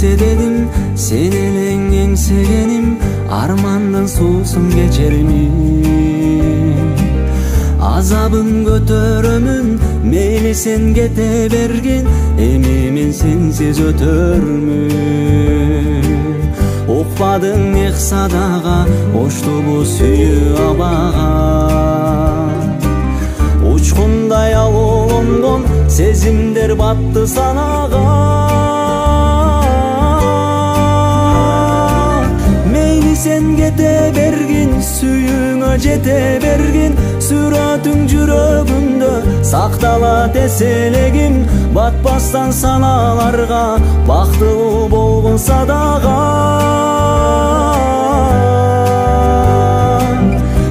келсе дедим, сен элең эңсегеним, армандын суусун кечермин. Азабын көтөрөмүн, мейли сен кете бергин, эми мен сенсиз өтөрмүн. Укпадың эх садага, оштубу сүйүү абага. Учкундай алуулонгон сезимдер батты санага. Мейли сен кете бергин, сүйүүңө жете бергин, сүрөтүң жүрөгүмдө сакталат эселегим. Батпастан саналарга, бактылуу болгон садага.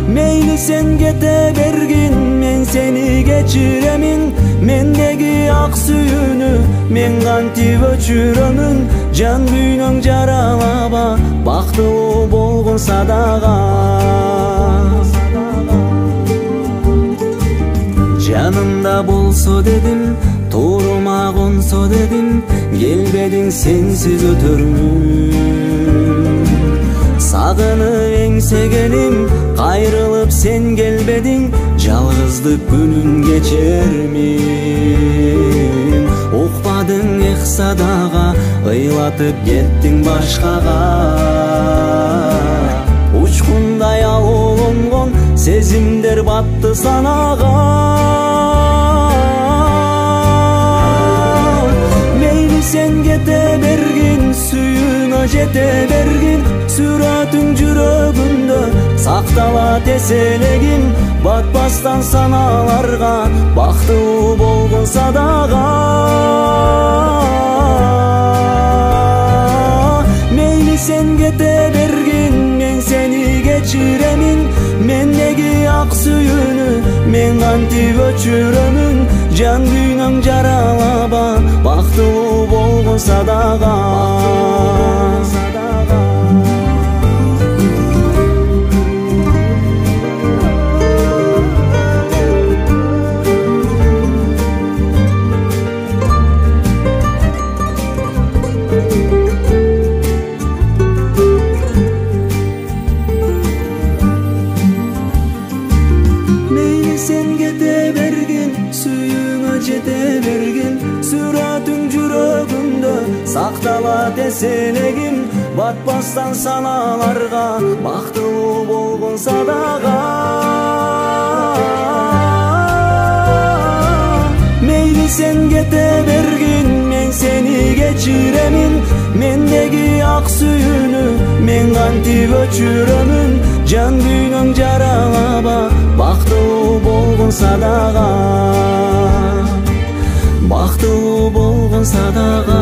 Мейли сен кете бергин, мен сени кечиремин. Мендеги ак сүйүүнү мен кантип өчүрөмүн. Жан күйнөң жаралаба, бактылуу болгон садага. Жанымда болсо дедим, турма консо дедим, келбедиң сенсиз өтөрмүн. Сагынып эңсегеним, кайрылып сен келбедиң, жалгыздык күнүн кечермин. Укпадың эх садага, ыйлатып кеттиң башкага. Учкундай алуулонгон сезимдер батты санага. Мейли сен кете бергин, сүйүүңө жете бергин, сүрөтүң жүрөгүмдө сакталат эселегим. Батпастан саналарга, бактылуу болгон садага. Мейли сен кете бергин, мен сени кечиремин. Мендеги ак сүйүүнү мен кантип өчүрөмүн. Жан күйнөң жаралаба, бактылуу болгон садага. Sen kete bergin, sүйүүңө жете бергин, сүрөтүң жүрөгүмдө сакталат эселегим. Батпастан саналарга, бактылуу болгон садага. Мейли сен кете бергин, мен сени кечиремин. Мендеги ак сүйүүнү мен кантип өчүрөмүн. Жан күйнөң жаралаба, бактылуу болгон садага. Бактылуу болгон садага.